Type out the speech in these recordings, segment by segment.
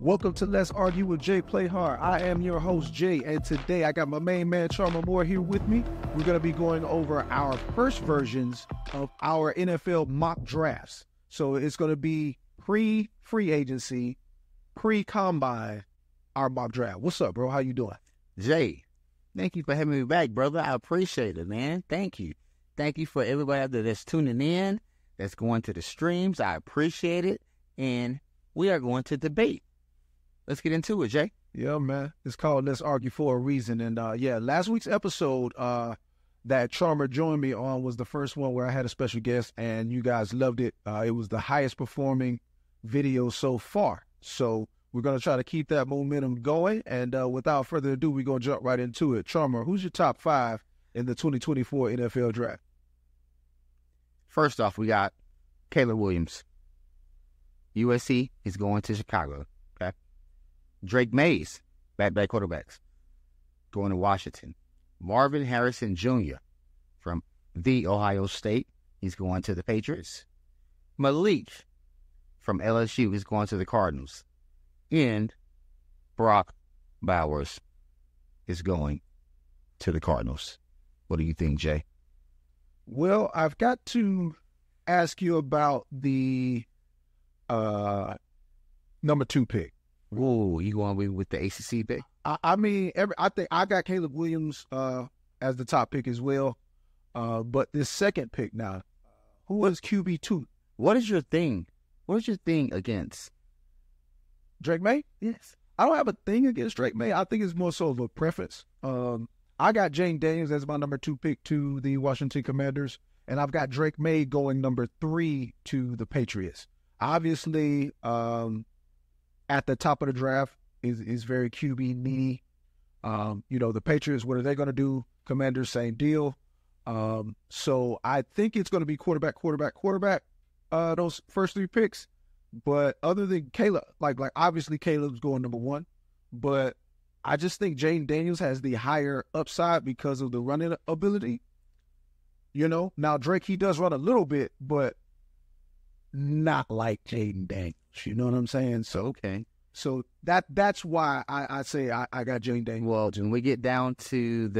Welcome to Let's Argue with Jay Playhard. I am your host, Jay, and today I got my main man, Charmer'S, here with me. We're going to be going over our first versions of our NFL mock drafts. So it's going to be pre-free agency, pre-combine, our mock draft. What's up, bro? How you doing? Jay, thank you for having me back, brother. I appreciate it, man. Thank you. Thank you for everybody that's tuning in, that's going to the streams. I appreciate it. And we are going to debate. Let's get into it, Jay. Yeah, man. It's called Let's Argue for a Reason. And last week's episode that Charmer joined me on was the first one where I had a special guest, and you guys loved it. It was the highest performing video so far. So we're going to try to keep that momentum going. And without further ado, we're going to jump right into it. Charmer, who's your top 5 in the 2024 NFL draft? First off, we got Caleb Williams. USC is going to Chicago. Okay. Drake Mays, back quarterbacks, going to Washington. Marvin Harrison Jr. from the Ohio State, he's going to the Patriots. Malik from LSU is going to the Cardinals. And Brock Bowers is going to the Cardinals. What do you think, Jay? Well, I've got to ask you about the number 2 pick. Ooh, you going with the ACC pick? I think I got Caleb Williams as the top pick as well. But this second pick now, who was QB2? What is your thing? What is your thing against Drake May? Yes. I don't have a thing against Drake May. I think it's more so of a preference. I got Jane Daniels as my number 2 pick to the Washington Commanders, and I've got Drake May going number 3 to the Patriots. Obviously, at the top of the draft is very QB needy. The Patriots, what are they going to do? Commanders, same deal. So I think it's going to be quarterback, those first 3 picks. But other than Caleb, like obviously Caleb's going number 1, but I just think Jane Daniels has the higher upside because of the running ability. Now Drake, he does run a little bit, but not like Jaden Daniels. You know what I'm saying? So okay. So that's why I say I got Jane Daniels. Well, when we get down to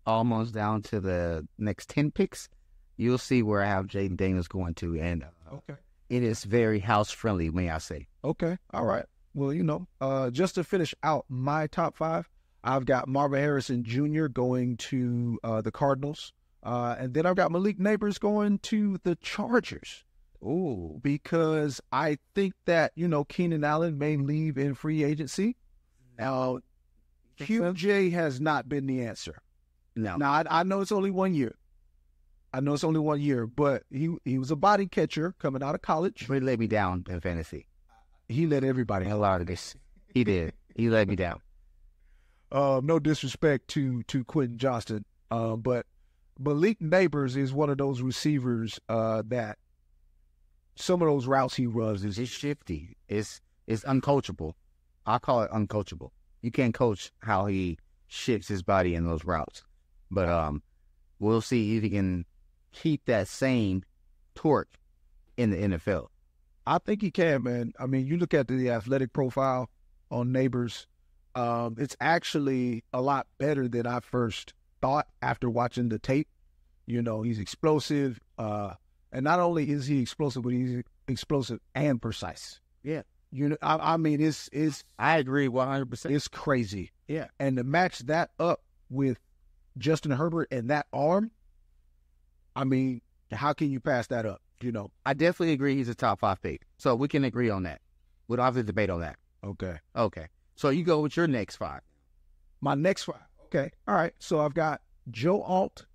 almost down to the next 10 picks, you'll see where I have Jaden Daniels going to. And okay, it is very house-friendly, may I say. Okay, all right. Well, just to finish out my top 5, I've got Marvin Harrison Jr. going to the Cardinals. And then I've got Malik Neighbors going to the Chargers. Oh, because I think that, Keenan Allen may leave in free agency. Now, QJ has not been the answer. No. Now, I know it's only 1 year. But he was a body catcher coming out of college. But he let me down in fantasy. He let everybody a lot of this. He did. He let me down. No disrespect to Quentin Johnston, but Malik Neighbors is one of those receivers that some of those routes he runs is shifty. It's uncoachable. I call it uncoachable. You can't coach how he shifts his body in those routes. But we'll see if he can keep that same torque in the NFL. I think he can, man. I mean, you look at the athletic profile on Neighbors, it's actually a lot better than I first thought after watching the tape. He's explosive. And not only is he explosive, but he's explosive and precise. Yeah. I mean, it's I agree 100%. It's crazy. Yeah. And to match that up with Justin Herbert and that arm, I mean, how can you pass that up? I definitely agree he's a top 5 pick. So we can agree on that. We don't have to debate on that. Okay. So you go with your next 5. My next 5. Okay. All right. So I've got Joe Alt.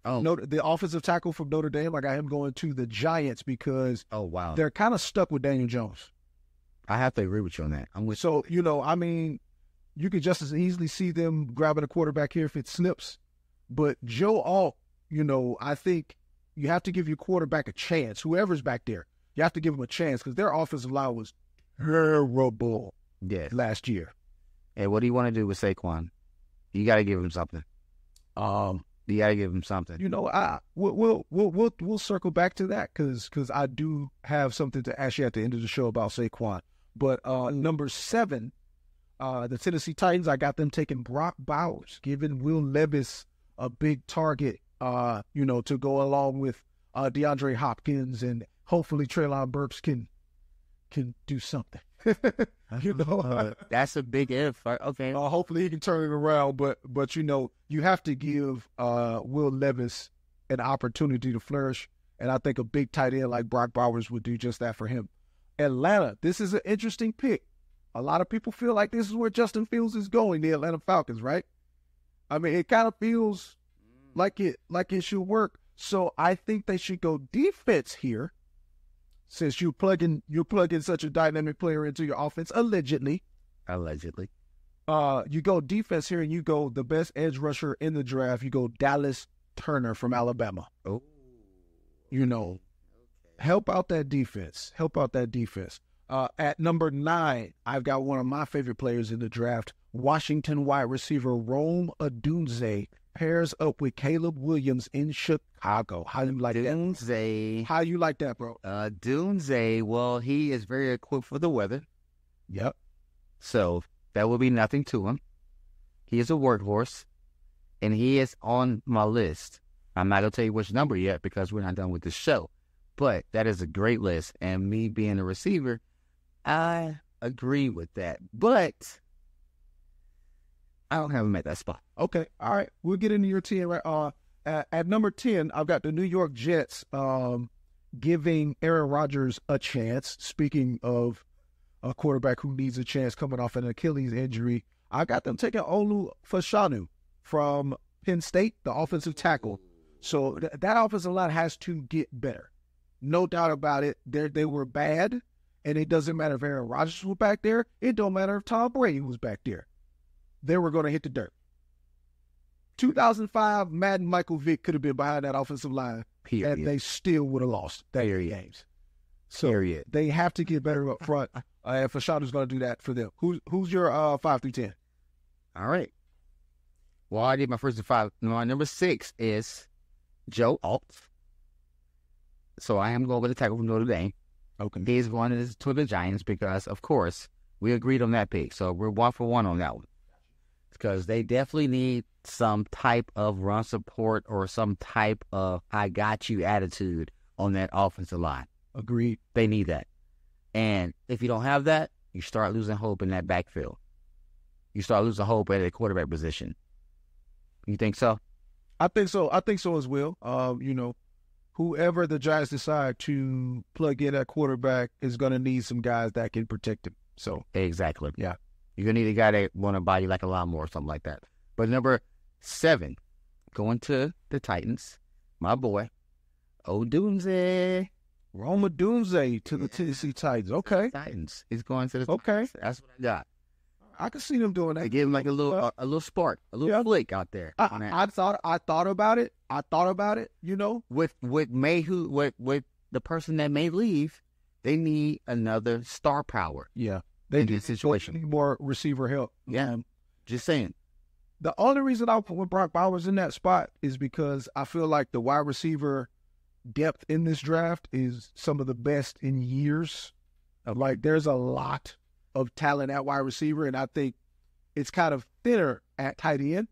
The offensive tackle from Notre Dame. I got him going to the Giants because they're kind of stuck with Daniel Jones. I have to agree with you on that. I mean, you could just as easily see them grabbing a quarterback here if it slips. But Joe Alt, I think you have to give your quarterback a chance. Whoever's back there, you have to give them a chance because their offensive line was terrible last year. And what do you want to do with Saquon? You got to give him something. You got to give him something. We'll circle back to that because I do have something to ask you at the end of the show about Saquon. But number 7, the Tennessee Titans, I got them taking Brock Bowers, giving Will Levis a big target, to go along with DeAndre Hopkins, and hopefully Treylon Burks can do something. That's a big if. Okay. Hopefully he can turn it around, but you have to give Will Levis an opportunity to flourish, and I think a big tight end like Brock Bowers would do just that for him. Atlanta, this is an interesting pick. A lot of people feel like this is where Justin Fields is going, the Atlanta Falcons, right? I mean, it kind of feels like it should work. So I think they should go defense here, since you're plugging such a dynamic player into your offense, allegedly. Allegedly. You go defense here, and you go the best edge rusher in the draft. You go Dallas Turner from Alabama. Oh. Help out that defense. At number 9, I've got one of my favorite players in the draft, Washington wide receiver Rome Odunze pairs up with Caleb Williams in Chicago. How do you like that? How you like that, bro? Odunze, well, he is very equipped for the weather. Yep. So that will be nothing to him. He is a workhorse, and he is on my list. I'm not going to tell you which number yet because we're not done with the show. But that is a great list. And me being a receiver, I agree with that. But I don't have him at that spot. Okay. All right. We'll get into your 10. Right? At number 10, I've got the New York Jets giving Aaron Rodgers a chance. Speaking of a quarterback who needs a chance coming off an Achilles injury, I got them taking Olu Fashanu from Penn State, the offensive tackle. So that offensive line has to get better. No doubt about it. They were bad, and it doesn't matter if Aaron Rodgers was back there. It don't matter if Tom Brady was back there. They were going to hit the dirt. 2005, Madden Michael Vick could have been behind that offensive line, Period. and they still would have lost that games. So Period. They have to get better up front, and Fashanu's going to do that for them. Who's your 5 through 10? All right. Well, I did my first 5. My number 6 is Joe Alt. So I am going with the tackle from Notre Dame. Okay. He's going to the Giants because, of course, we agreed on that pick. So we're 1 for 1 on that one. Because they definitely need some type of run support or some type of I got you attitude on that offensive line. Agreed. They need that. And if you don't have that, you start losing hope in that backfield. You start losing hope at the quarterback position. You think so? I think so. I think so as well. Whoever the Giants decide to plug in at quarterback is going to need some guys that can protect him. So exactly. Yeah. You're going to need a guy that want to body like a lawnmower or something like that. But number 7, going to the Titans, my boy, Odunze. Rome Odunze to the Tennessee Titans. Okay. Titans. He's going to the Okay. Titans. That's what I got. I can see them doing that. They give him like a little spark, a little flick out there. I thought about it. With Mayhew, with the person that may leave, they need another star power. Yeah. They in this situation. They need more receiver help. Yeah. Just saying. The only reason I put Brock Bowers in that spot is because I feel like the wide receiver depth in this draft is some of the best in years. Like, there's a lot of talent at wide receiver, and I think it's kind of thinner at tight end.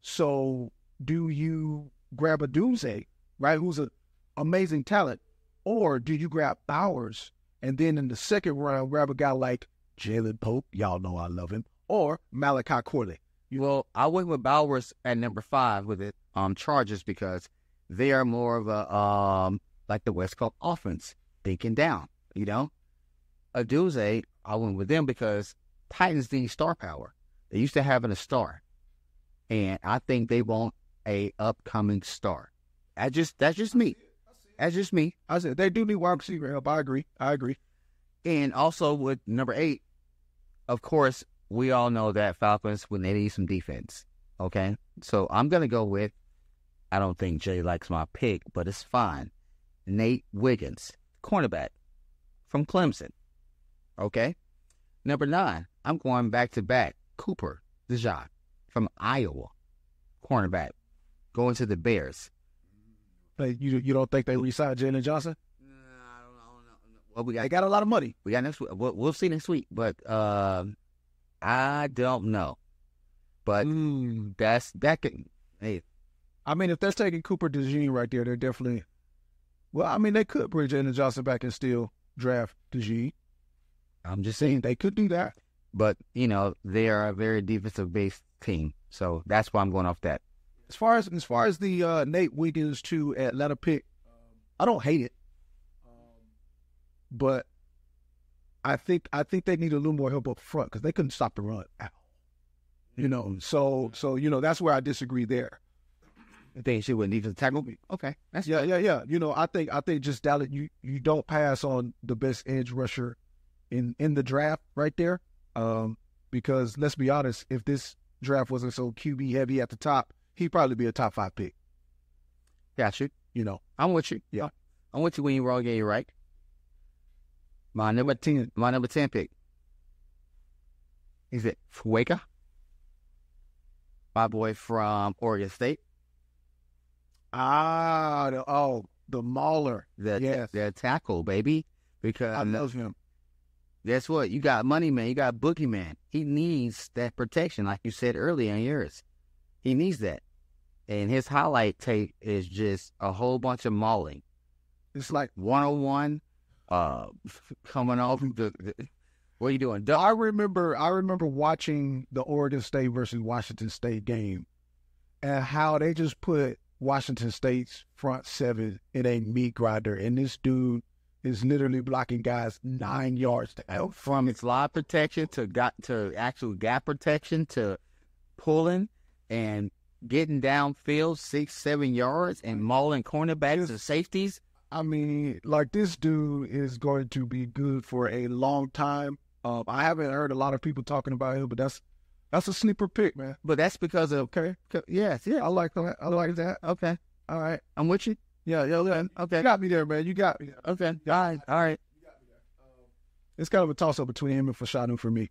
So do you grab a Odunze, right, who's an amazing talent, or do you grab Bowers and then in the second round grab a guy like Jalen Pope, y'all know I love him, or Malachi Corley? Well, I went with Bowers at number 5 with the Chargers because they are more of a like the West Coast offense, thinking down, Odunze, I went with them because Titans need star power. They used to having a star, and I think they want a upcoming star. That's just me. That's just me. I said they do need wide receiver help. I agree. And also with number 8, of course, we all know that Falcons when they need some defense. Okay, so I'm gonna go with. I don't think Jay likes my pick, but it's fine. Nate Wiggins, cornerback from Clemson. Okay. Number 9, I'm going back-to-back. Cooper DeJean from Iowa, cornerback, going to the Bears. You don't think they re-signed Jalen Johnson? I don't know. Well, They got a lot of money. We got next week. We'll see next week, but I don't know. But that could. Hey, I mean, if they're taking Cooper DeJean right there, they're definitely. Well, I mean, they could bring Jalen Johnson back and still draft DeJean. I'm just saying They could do that. But they are a very defensive based team, so that's why I'm going off that. As far as the Nate Wiggins to Atlanta pick, I don't hate it, but I think they need a little more help up front because they couldn't stop the run. So that's where I disagree there. I think she would need to tackle me. Okay, that's yeah. I think just Dallas, you don't pass on the best edge rusher in the draft right there, because let's be honest, if this draft wasn't so QB heavy at the top, he'd probably be a top 5 pick. Got you. I'm with you. Yeah, I'm with you when you're wrong and you're right. My number 10 pick. Is it Fuega? My boy from Oregon State. The Mauler. The tackle, baby. Because I love him. Guess what? You got Money Man. You got Boogeyman. He needs that protection, like you said earlier in yours. He needs that. And his highlight tape is just a whole bunch of mauling. It's like 101 coming off the what are you doing? I remember watching the Oregon State versus Washington State game and how they just put Washington State's front seven in a meat grinder, and this dude is literally blocking guys 9 yards down. From slide protection to actual gap protection to pulling and getting downfield 6-7 yards and mauling cornerbacks and safeties. I mean, like, this dude is going to be good for a long time. I haven't heard a lot of people talking about him, but that's a sleeper pick, man. But that's because of yes, yeah, I like that. I like that. Okay, all right, I'm with you. Yeah. Okay, you got me there, man. You got me. Okay, all right. It's kind of a toss up between him and Fashanu for me.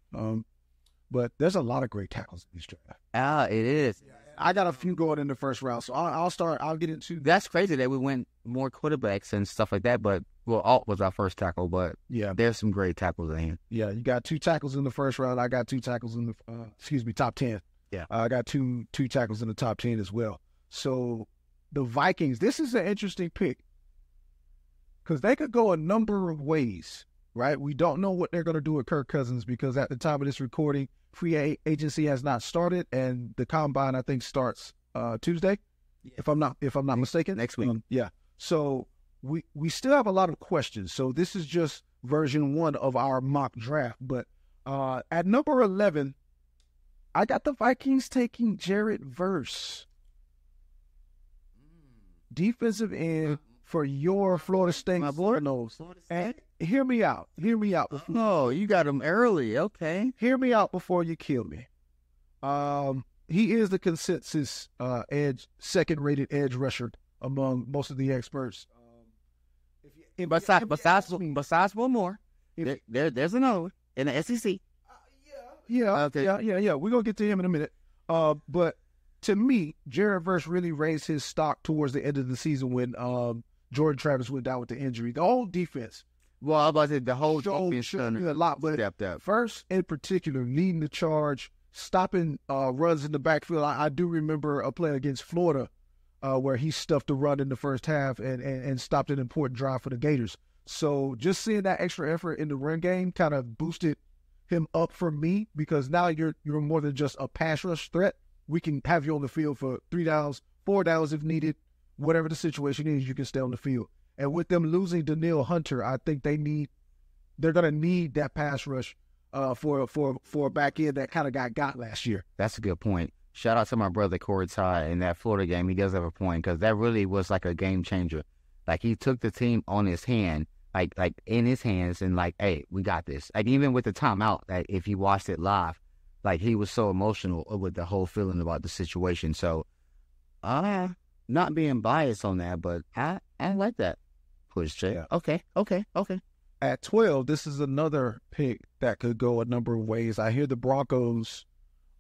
But there's a lot of great tackles in this draft. It is. I got a few going in the first round, so I'll get into. That's crazy that we went more quarterbacks and stuff like that. But Alt was our first tackle, but yeah, there's some great tackles in here. Yeah, you got 2 tackles in the first round. I got 2 tackles in the top 10. Yeah, I got two tackles in the top 10 as well. So the Vikings, this is an interesting pick because they could go a number of ways, right? We don't know what they're going to do with Kirk Cousins because at the time of this recording, free agency has not started, and the combine I think starts Tuesday, if I'm not mistaken. Next week. Yeah. So we still have a lot of questions. So this is just version 1 of our mock draft. But at number 11, I got the Vikings taking Jared Verse, defensive end for your Florida State. My boy knows. And hear me out. Oh, you got him early. Okay. Hear me out before you kill me. He is the consensus second-rated edge rusher among most of the experts. Besides one more, there's another one in the SEC. Yeah. Okay. Yeah. We're gonna get to him in a minute. But to me, Jared Verse really raised his stock towards the end of the season when Jordan Travis went down with the injury. The whole defense. Well, I was about to say the whole defense showed a lot, but stepped up. Verse in particular, leading the charge, stopping runs in the backfield. I do remember a play against Florida where he stuffed a run in the first half and stopped an important drive for the Gators. So just seeing that extra effort in the run game kind of boosted him up for me because now you're more than just a pass rush threat. We can have you on the field for 3 downs, 4 downs if needed. Whatever the situation is, you can stay on the field. And with them losing Danielle Hunter, I think they're going to need that pass rush for a back end that kind of got last year. That's a good point. Shout out to my brother Corey Ty in that Florida game. He does have a point because that really was like a game changer. Like he took the team on his hand, like in his hands, and like, hey, we got this. Like even with the timeout, like if you watched it live, like he was so emotional with the whole feeling about the situation. So, not being biased on that, but I like that push, Jay. Yeah. Okay. At 12, this is another pick that could go a number of ways. I hear the Broncos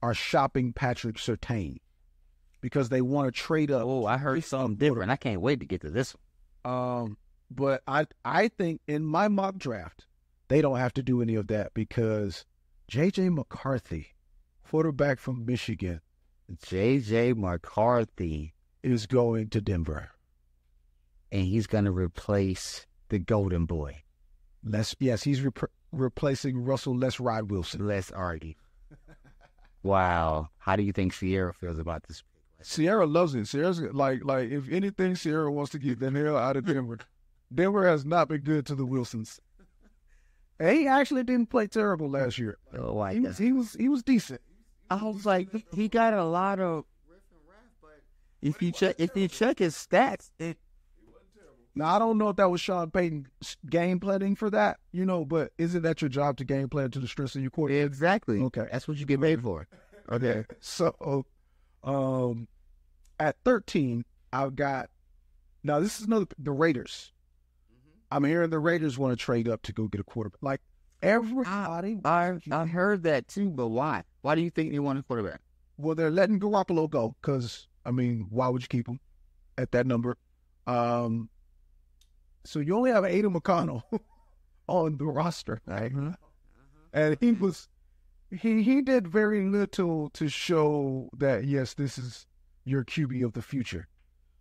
are shopping Patrick Surtain because they want to trade up. Oh, I heard something different. I can't wait to get to this one. But I think in my mock draft, they don't have to do any of that because J.J. McCarthy, quarterback from Michigan, J.J. McCarthy. is going to Denver. And he's going to replace the Golden Boy. He's replacing Russell Let's Ride Wilson. Let's argue. Wow. How do you think Sierra feels about this? Sierra loves it. Sierra's like if anything, Sierra wants to get the hell out of Denver. Denver has not been good to the Wilsons. And he actually didn't play terrible last year. Oh, he was decent. I was like, he got a lot of. If you check his stats, now I don't know if that was Sean Payton game planning for that, but isn't that your job to game plan to the strengths of your quarterback? Exactly. Okay, that's what you get paid for. Okay, so at 13, I've got. Now this is the Raiders. I'm hearing the Raiders want to trade up to go get a quarterback. Like everybody, I heard that too, but why? Why do you think they want a quarterback? Well, they're letting Garoppolo go because why would you keep him at that number? So you only have Aiden McConnell on the roster, right? And he did very little to show that yes, this is your QB of the future.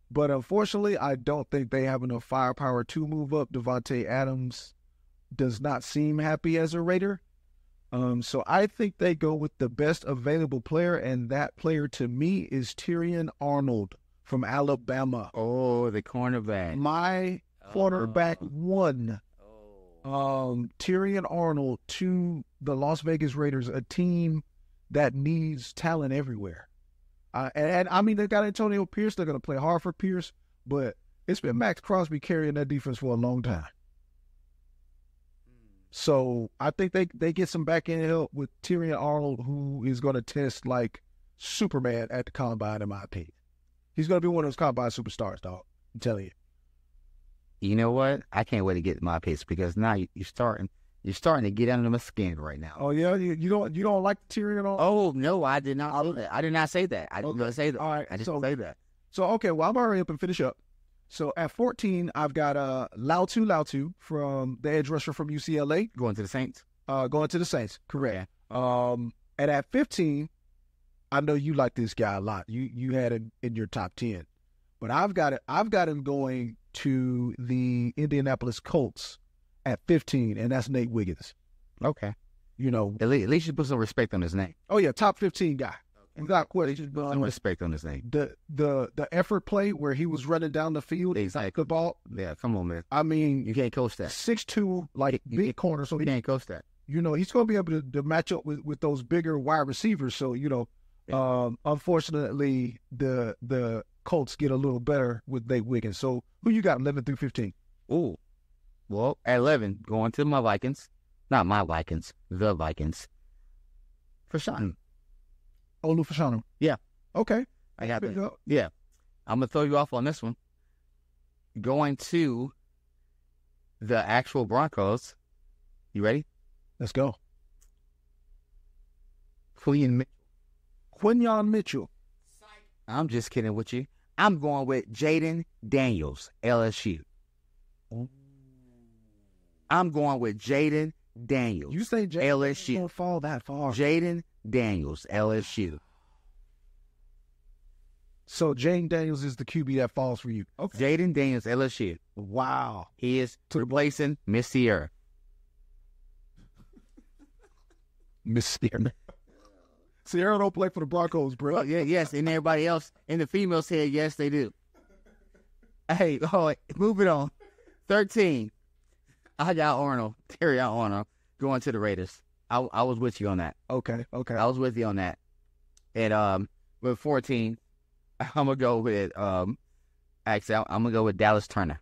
But unfortunately, I don't think they have enough firepower to move up. Devontae Adams does not seem happy as a Raider. So I think they go with the best available player, and that player to me is Tyrion Arnold from Alabama. Oh, the cornerback. My cornerback one. Tyrion Arnold to the Las Vegas Raiders, a team that needs talent everywhere. They got Antonio Pierce. They're going to play hard for Pierce, but it's been Max Crosby carrying that defense for a long time. So I think they get some back-end help with Tyrion Arnold, who is going to test like Superman at the Combine, in my opinion. He's going to be one of those Combine superstars, dog. I'm telling you. You know what? I can't wait to get my picks because now you're starting to get under my skin right now. Oh yeah, you don't like Tyrion Arnold? Oh no, I did not. I did not say that. I didn't say that. All right, I didn't say that. So okay, well I'm already up and finish up. So at 14, I've got Lautu from the edge rusher from UCLA. Going to the Saints? Going to the Saints, correct. And at 15, I know you like this guy a lot. You had him in your top 10. But I've got him going to the Indianapolis Colts at 15, and that's Nate Wiggins. Okay. At least you put some respect on his name. Oh yeah, top 15 guy. Without question. Put some respect on his name. The effort play where he was running down the field, exactly. the ball. Yeah, come on, man. You can't coach that. 6'2", big corner. So you can't coach that. He's going to be able to match up with those bigger wide receivers. So unfortunately, the Colts get a little better with Nate Wiggins. So who you got 11 through 15? Ooh, well at 11, going to my Vikings. Not my Vikings, the Vikings. Fashanu. Olu Fashanu. Yeah. Okay. I got that. Yeah. I'm going to throw you off on this one. Going to the actual Broncos. You ready? Let's go. Quinyon Mitchell. I'm just kidding with you. I'm going with Jaden Daniels, LSU. I'm going with Jaden Daniels. You say LSU don't fall that far. Jaden Daniels, LSU. So Jaden Daniels is the QB that falls for you. Okay. Jaden Daniels, LSU. Wow. He is replacing Miss Sierra. Miss Sierra. Sierra don't play for the Broncos, bro. Oh, yeah, yes, and everybody else in the female said yes, they do. Hey, moving on. 13. I got Terry Arnold, going to the Raiders. I was with you on that. Okay. I was with you on that. And with 14, I'm gonna go with I'm gonna go with Dallas Turner.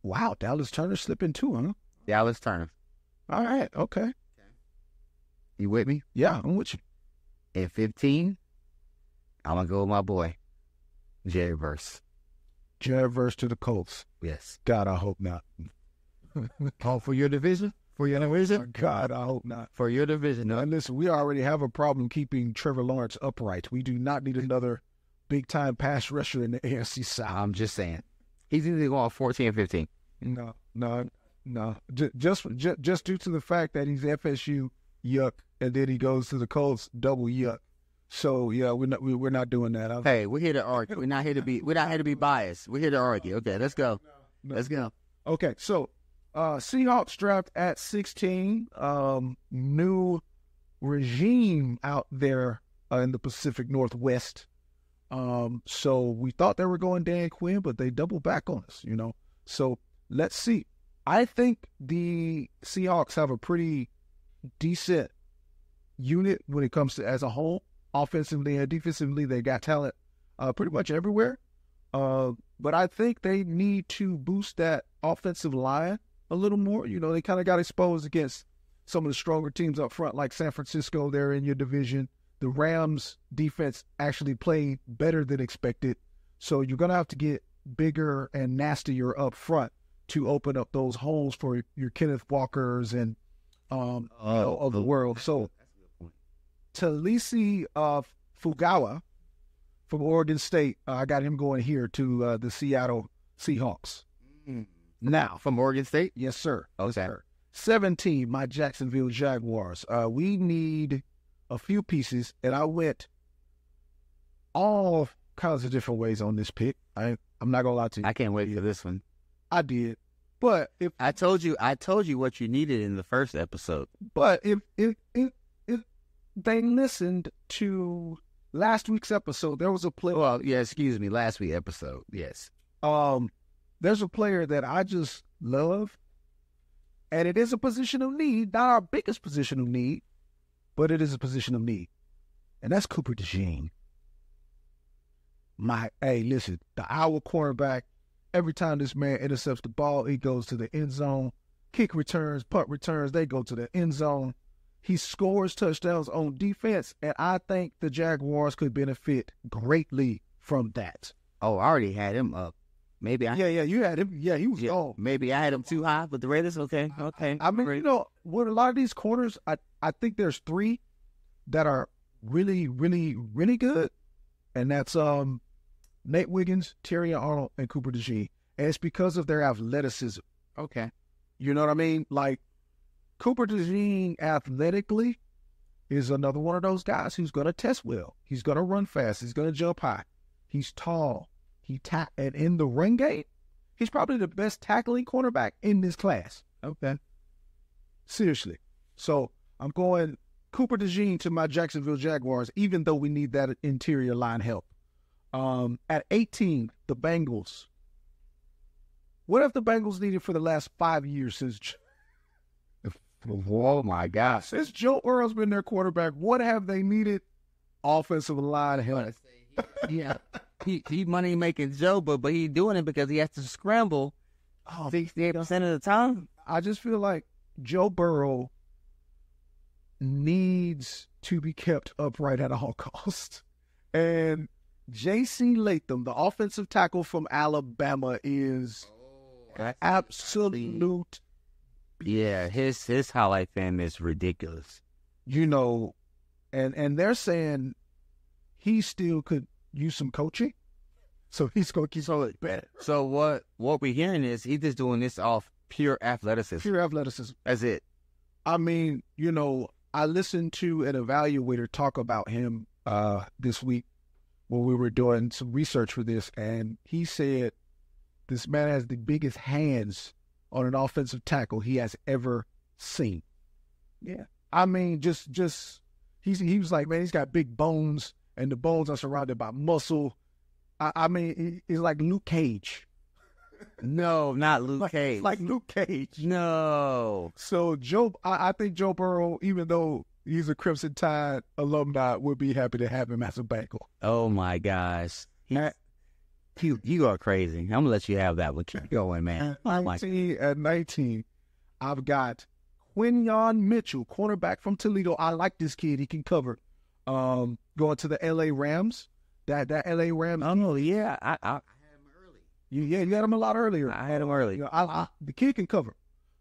Wow, Dallas Turner slipping too, huh? Dallas Turner. All right, okay. You with me? Yeah, I'm with you. At 15, I'm gonna go with my boy, Jerry Verse. Jerry Verse to the Colts. Yes. God, I hope not. For your division? For your division? God, I hope not. For your division. No. And listen, we already have a problem keeping Trevor Lawrence upright. We do not need another big-time pass rusher in the AFC South. I'm just saying. He's either going 14 or 15. No. Just due to the fact that he's FSU, yuck, and then he goes to the Colts, double yuck. So yeah, we're not doing that. Hey, we're here to argue. We're not here to be biased. We're here to argue. Okay, let's go. Let's go. Okay, so Seahawks draft at 16. New regime out there in the Pacific Northwest. So we thought they were going Dan Quinn, but they doubled back on us, So let's see. I think the Seahawks have a pretty decent unit when it comes to as a whole. Offensively and defensively, they got talent pretty much everywhere. But I think they need to boost that offensive line a little more. They kind of got exposed against some of the stronger teams up front, like San Francisco. They're in your division. The Rams defense actually played better than expected. So you're going to have to get bigger and nastier up front to open up those holes for your Kenneth Walkers and of the world. So Talisi Fugawa from Oregon State, I got him going here to the Seattle Seahawks. Now, from Oregon State? Yes, sir. Okay. Yes, sir. 17, my Jacksonville Jaguars. We need a few pieces, and I went all kinds of different ways on this pick. I'm not gonna lie to you. I can't wait for this one. I did, but if I told you what you needed in the first episode. But if they listened to last week's episode, there was a player. Well, yeah, excuse me, last week's episode. Yes. There's a player that I just love, and it is a position of need, not our biggest position of need, but it is a position of need, and that's Cooper DeJean. Listen, the Iowa cornerback. Every time this man intercepts the ball, he goes to the end zone. Kick returns, punt returns, they go to the end zone. He scores touchdowns on defense, and I think the Jaguars could benefit greatly from that. Oh, I already had him up. Maybe Yeah, you had him. Yeah, he was gone. Maybe I had him too high, but the Raiders, okay. I mean, great. With a lot of these corners, I think there's three that are really, really, really good, and that's Nate Wiggins, Terry Arnold, and Cooper DeJean. And it's because of their athleticism. Okay. You know what I mean? Like, Cooper DeJean athletically is another one of those guys who's going to test well. He's going to run fast. He's going to jump high. He's tall. And in the run game, he's probably the best tackling cornerback in this class. Okay. Seriously. So I'm going Cooper DeJean to my Jacksonville Jaguars, even though we need that interior line help. At 18, the Bengals. What have the Bengals needed for the last 5 years since? Oh my gosh! Since Joe Burrow's been their quarterback, what have they needed? Offensive line help. Yeah, he money making Joe, but he doing it because he has to scramble 68% of the time. I just feel like Joe Burrow needs to be kept upright at all costs, and J.C. Latham, the offensive tackle from Alabama, is absolute. Yeah, his highlight film is ridiculous. And they're saying he still could use some coaching, so he's going to keep it better. So what we're hearing is he's just doing this off pure athleticism. Pure athleticism. That's it. I mean, I listened to an evaluator talk about him this week when we were doing some research for this, and he said this man has the biggest hands on an offensive tackle he has ever seen. Yeah. I mean, just he was like, man, he's got big bones, and the bones are surrounded by muscle. I mean, he's like Luke Cage. No, not Luke Cage. Like Luke Cage. No. So I think Joe Burrow, even though he's a Crimson Tide alumni, would be happy to have him as a Bengal. Oh my gosh. You are crazy. I'm going to let you have that one. Keep going, man. At 19, I've got Quinyon Mitchell, cornerback from Toledo. I like this kid. He can cover. Going to the L.A. Rams. That L.A. Rams. Oh, no, yeah. I had him early. You had him a lot earlier. I had him early. The kid can cover.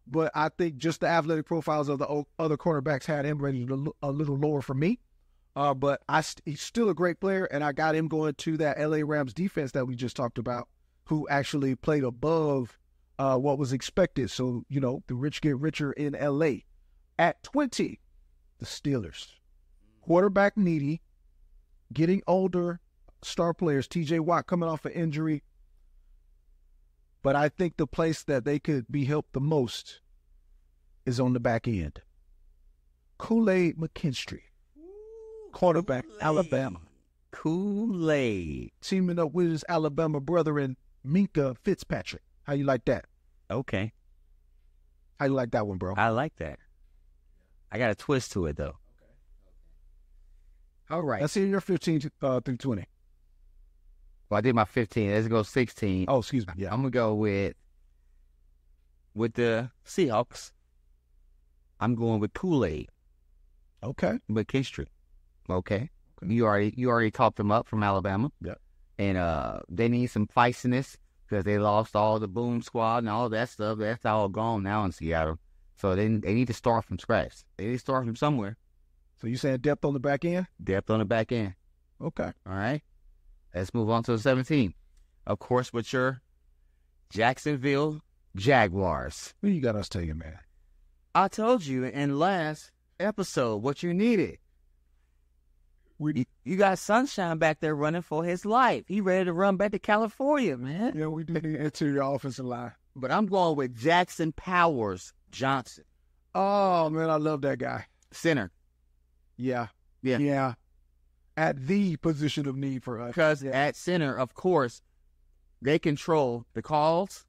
But I think just the athletic profiles of the other cornerbacks had him rated a little lower for me. But he's still a great player, and I got him going to that L.A. Rams defense that we just talked about. who actually played above what was expected. So, the rich get richer in L.A. At 20, the Steelers. Quarterback needy, getting older, star players, T.J. Watt coming off an injury. But I think the place that they could be helped the most is on the back end. Kool-Aid McKinstry, quarterback, Alabama. Kool-Aid. Teaming up with his Alabama brethren, Minka Fitzpatrick. How you like that? Okay. How you like that one, bro? I like that. I got a twist to it, though. Okay. All right. Let's hear your 15 through 20. Well, I did my 15. Let's go 16. Oh, excuse me. Yeah. I'm going to go with the Seahawks. I'm going with Kool-Aid. Okay. McKinstry. Okay. You already talked them up from Alabama. Yeah. And they need some feistiness because they lost all the boom squad and all that stuff. That's all gone now in Seattle. So they need to start from scratch. They need to start from somewhere. So you saying depth on the back end? Depth on the back end. Okay. All right. Let's move on to the 17. Of course, with your Jacksonville Jaguars. What you got us taking, man? I told you in last episode what you needed. You got Sunshine back there running for his life. He ready to run back to California, man. Yeah, we did interior offensive line. But I'm going with Jackson Powers Johnson. Oh, man, I love that guy. Center. Yeah. Yeah. At the position of need for us. Because at center, of course, they control the calls,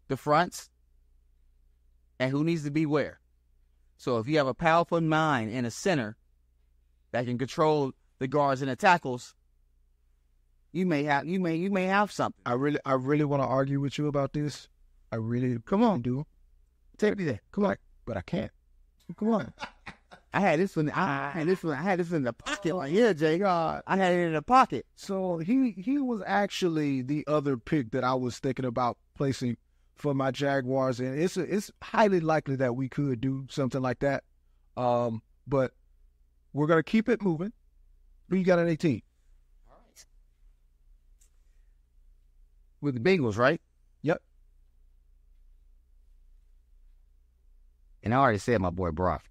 the fronts, and who needs to be where. So if you have a powerful mind in a center that can control the guards and the tackles, you may have something. I really want to argue with you about this. I really do. Take me there. Come on, but I can't. Come on. I had this one in the pocket right here, Jay. God, I had it in the pocket. So he was actually the other pick that I was thinking about placing for my Jaguars, and it's highly likely that we could do something like that. But we're gonna keep it moving. Who you got at 18? All right. With the Bengals, right? Yep. And I already said my boy Brock.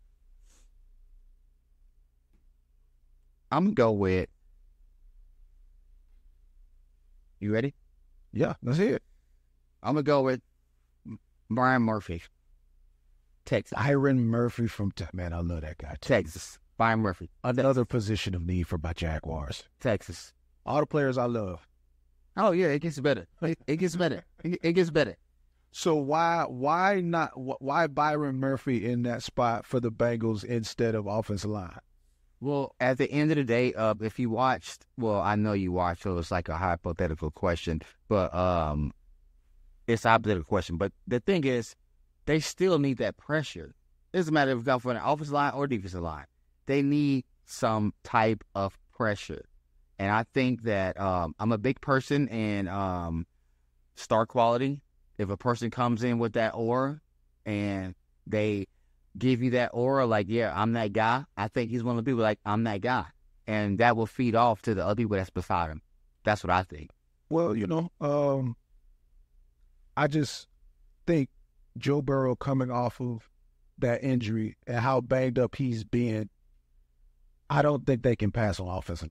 I'm going to go with, you ready? Yeah, let's hear it. I'm going to go with Byron Murphy, Texas. Byron Murphy from, man, I love that guy. Texas. Byron Murphy. Another position of need for my Jaguars. Texas. All the players I love. Oh, yeah, it gets better. It gets better. It gets better. So why Byron Murphy in that spot for the Bengals instead of offensive line? Well, at the end of the day, if you watched, well, I know you watched, so it's like a hypothetical question, but it's a hypothetical question. But the thing is, they still need that pressure. It doesn't matter if it's going for an offensive line or defensive line. They need some type of pressure. And I think that I'm a big person in star quality. If a person comes in with that aura and they give you that aura, like, yeah, I'm that guy, I think he's one of the people like, I'm that guy. And that will feed off to the other people that's beside him. That's what I think. Well, I just think Joe Burrow coming off of that injury and how banged up he's been, I don't think they can pass on offensive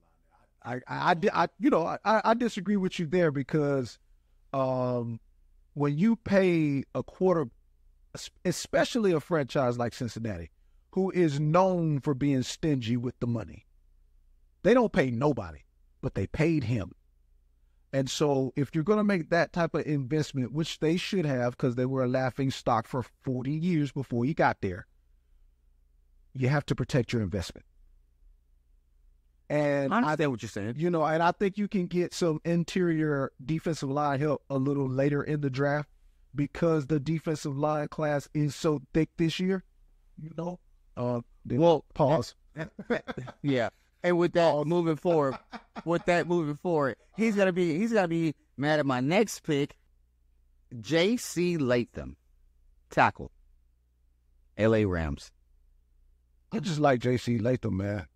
line. I disagree with you there because when you pay a quarter, especially a franchise like Cincinnati, who is known for being stingy with the money, they don't pay nobody, but they paid him. And so if you're going to make that type of investment, which they should have because they were a laughing stock for 40 years before he got there, you have to protect your investment. And I understand what you're saying. And I think you can get some interior defensive line help a little later in the draft because the defensive line class is so thick this year. Well, pause. Yeah. And with that moving forward, he's gonna be mad at my next pick, J.C. Latham, tackle, L.A. Rams. I just like J.C. Latham, man.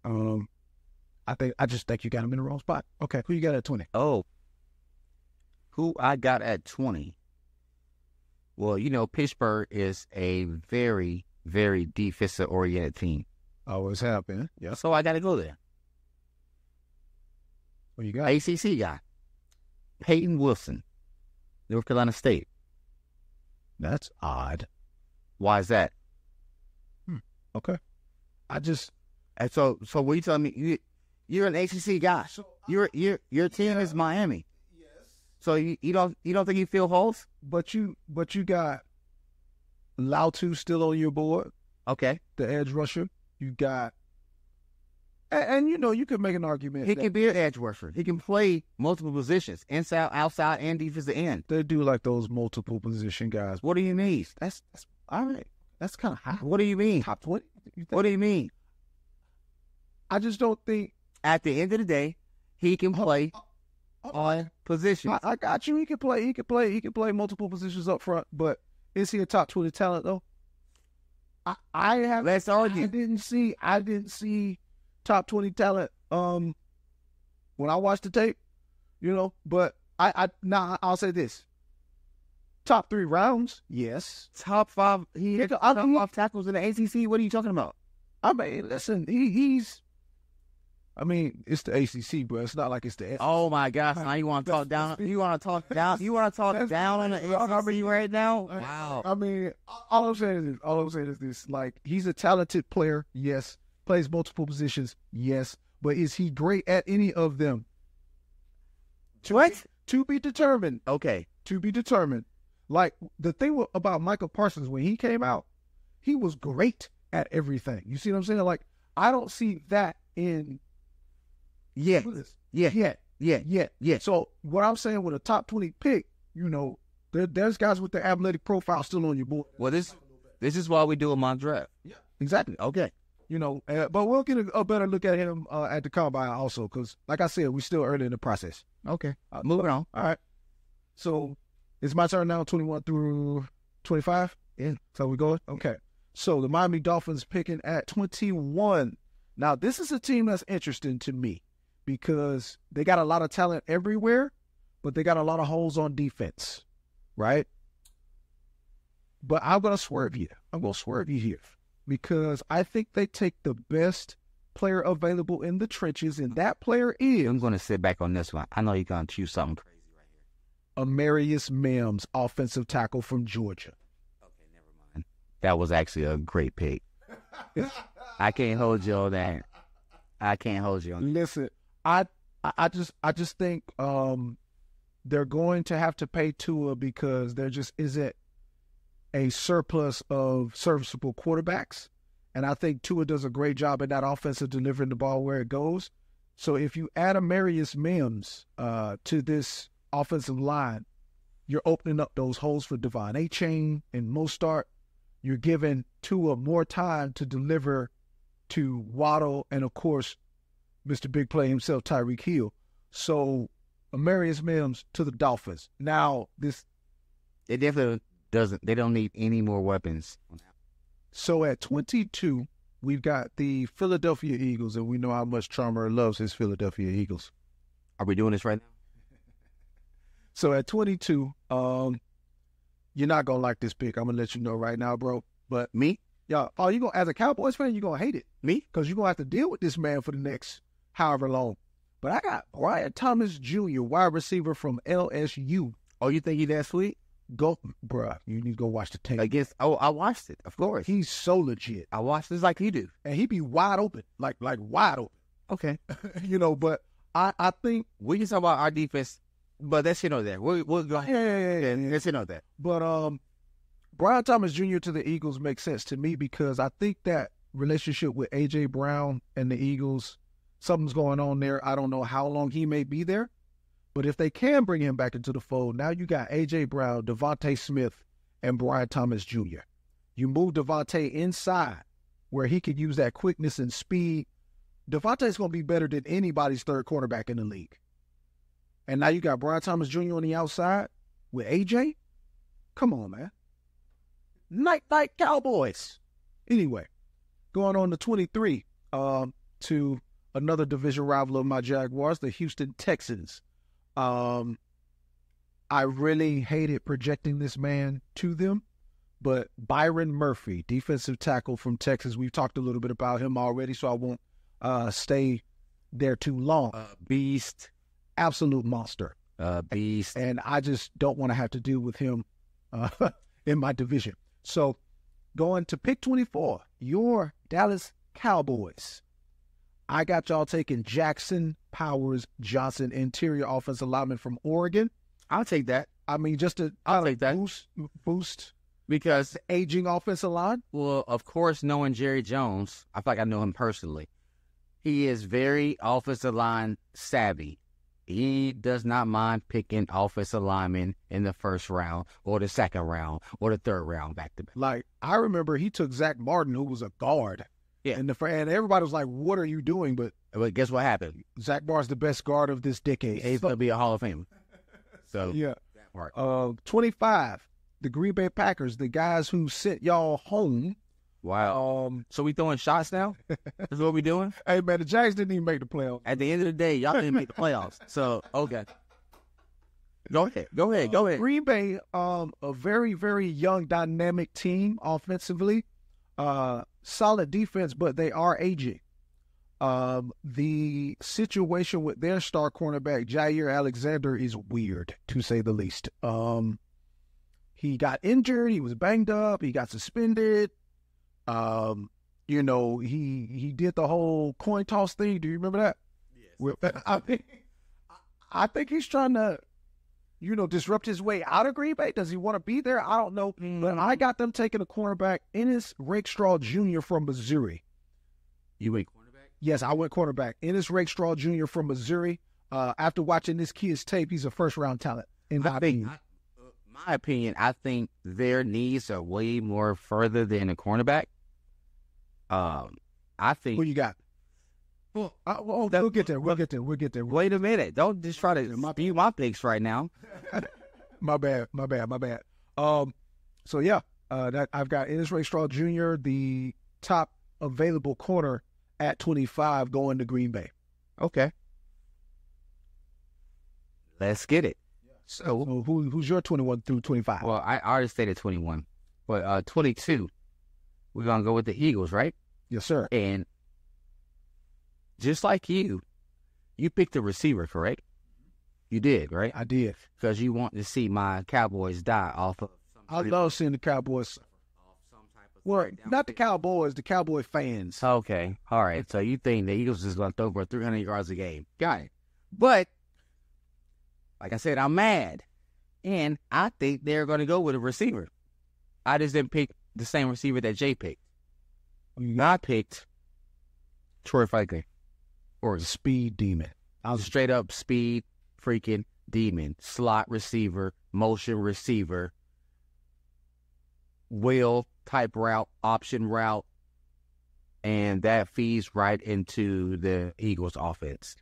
I just think you got him in the wrong spot. Okay, who you got at 20? Oh, Who I got at 20? Well, you know, Pittsburgh is a very, very defensive-oriented team. Always have been. Yeah. So I got to go there. What you got? ACC guy. Peyton Wilson, North Carolina State. That's odd. Why is that? Okay. And so what you telling me? You're an ACC guy. So Your team is Miami. Yes. So you don't think you feel holes? But you got Lautu still on your board, Okay. the edge rusher. You got, and you know, you could make an argument. He can be an edge rusher. He can play multiple positions, inside, outside, and defensive end. They do like those multiple position guys. What do you mean? That's all right. That's kind of high. What do you mean? Top 20? What do you mean? I just don't think. At the end of the day, he can play on positions. I got you. He can play multiple positions up front. But is he a top 20 talent though? I have. Let's argue. I didn't see top 20 talent. When I watched the tape, you know. But I'll say this. Top 3 rounds, yes. Top 5. He hit top 5 tackles in the ACC. What are you talking about? I mean, listen, he's. I mean, it's the ACC, bro. It's not like it's the SEC. Oh my gosh! Now you want to talk down? You want to talk down? You want to talk down on the ACC right now? Wow. I mean, all I'm saying is this: like, he's a talented player, yes. Plays multiple positions, yes. But is he great at any of them? What? To be determined. Okay. To be determined. Like, the thing about Michael Parsons, when he came out, he was great at everything. You see what I'm saying? Like, I don't see that in. Yeah. So what I'm saying with a top 20 pick, you know, there's guys with the athletic profile still on your board. Well, this is why we do a mock draft. Yeah, exactly. Okay. You know, but we'll get a better look at him at the combine also, because, like I said, we're still early in the process. Okay. Moving on. All right. So it's my turn now, 21 through 25. Yeah. So we going? Okay. So the Miami Dolphins picking at 21. Now, this is a team that's interesting to me, because they got a lot of talent everywhere, but they got a lot of holes on defense, right? But I'm going to swerve you. Here because I think they take the best player available in the trenches, and that player is... I'm going to sit back on this one. I know you're going to choose something crazy right here. Amarius Mims, offensive tackle from Georgia. Okay, never mind. That was actually a great pick. I can't hold you on that. Listen, I just think they're going to have to pay Tua, because there just isn't a surplus of serviceable quarterbacks. And I think Tua does a great job at that offense of delivering the ball where it goes. So if you add Amarius Mims to this offensive line, you're opening up those holes for Devon Achane and Mostart. You're giving Tua more time to deliver to Waddle and, of course, Mr. Big Play himself, Tyreek Hill. So Amarius Mims to the Dolphins. Now, it definitely doesn't. They don't need any more weapons. So at 22, we've got the Philadelphia Eagles, and we know how much Charmer loves his Philadelphia Eagles. Are we doing this right now? So at 22, you're not gonna like this pick. I'm gonna let you know right now, bro. But me? Yeah. Oh, you gonna, as a Cowboys fan, you're gonna hate it. Me? Because you're gonna have to deal with this man for the next however long. But I got Brian Thomas Jr., wide receiver from LSU. Oh, you think he that sweet? Go, bruh. You need to go watch the tape. I watched it, of course. He's so legit. I watched this like you do. And he be wide open, like wide open. Okay. You know, but I think we can talk about our defense, but that's you know that. We'll go ahead. Yeah. That's you know that. But Brian Thomas Jr. to the Eagles makes sense to me, because I think that relationship with A.J. Brown and the Eagles, something's going on there. I don't know how long he may be there. But if they can bring him back into the fold, now you got A.J. Brown, Devontae Smith, and Brian Thomas Jr. You move Devontae inside where he could use that quickness and speed. Devontae's going to be better than anybody's third cornerback in the league. And now you got Brian Thomas Jr. on the outside with A.J. Come on, man. Night Cowboys. Anyway, going on to 23, to another division rival of my Jaguars, the Houston Texans. I really hated projecting this man to them, but Byron Murphy, defensive tackle from Texas, we've talked a little bit about him already, so I won't stay there too long. Beast. Absolute monster. Beast. And I just don't want to have to deal with him in my division. So going to pick 24, your Dallas Cowboys. I got y'all taking Jackson Powers Johnson, interior offensive lineman from Oregon. I'll take that. I mean, just to I'll take that. boost Because the aging offensive line. Well, of course, knowing Jerry Jones, I feel like I know him personally. He is very offensive line savvy. He does not mind picking offensive linemen in the first round or the second round or the third round back to back. Like, I remember he took Zach Martin, who was a guard. Yeah. And everybody was like, what are you doing? But guess what happened? Zach Martin's the best guard of this decade. He's going to be a Hall of Famer. So, yeah. That part. 25, the Green Bay Packers, the guys who sent y'all home. Wow. So we throwing shots now? That's what we doing? Hey, man, the Jags didn't even make the playoffs. At the end of the day, y'all didn't make the playoffs. So, okay. Go ahead. Green Bay, a very, very young, dynamic team offensively. Solid defense, but they are aging. The situation with their star cornerback, Jair Alexander, is weird, to say the least. He got injured. He was banged up. He got suspended. He did the whole coin toss thing. Do you remember that? Yes. I think he's trying to, disrupt his way out of Green Bay. Does he want to be there? I don't know. But I got them taking a cornerback, Ennis Rakestraw Jr. from Missouri. You went cornerback? Yes, I went cornerback. Ennis Rakestraw Jr. from Missouri. After watching this kid's tape, he's a first-round talent. In my opinion, I think their needs are way more further than a cornerback. I think. Who you got? Well, we'll get there. We'll get there. Wait a minute. Don't just try to spew my picks right now. My bad. So yeah, I've got Ennis Rakestraw Jr., the top available corner at 25, going to Green Bay. Okay. Let's get it. So who's your 21 through 25? Well, I already stated 21. But 22, we're going to go with the Eagles, right? Yes, sir. And just like you picked a receiver, correct? You did, right? I did. Because you want to see my Cowboys die off of I love seeing the Cowboys. Well, not the Cowboys, the Cowboy fans. Okay. All right. So you think the Eagles is going to throw for 300 yards a game. Got it. But, like I said, I'm mad. And I think they're going to go with a receiver. I just didn't pick the same receiver that Jay picked. I picked Troy Franklin. Or speed demon. I was straight up speed freaking demon. Slot receiver, motion receiver, wheel type route, option route, and that feeds right into the Eagles offense.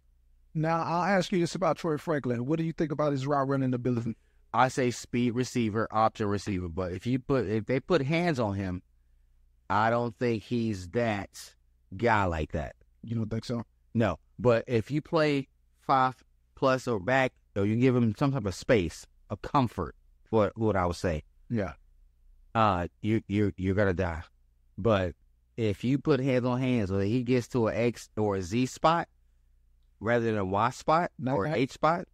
Now, I'll ask you this about Troy Franklin. What do you think about his route running ability? I say speed receiver, option receiver, but if they put hands on him, I don't think he's that guy like that. You don't think so? No, but if you play 5+ or back, or you give him some type of space, a comfort, what I would say. Yeah. You're gonna die. But if you put hands on hands, or he gets to an X or a Z spot rather than a Y spot or H spot,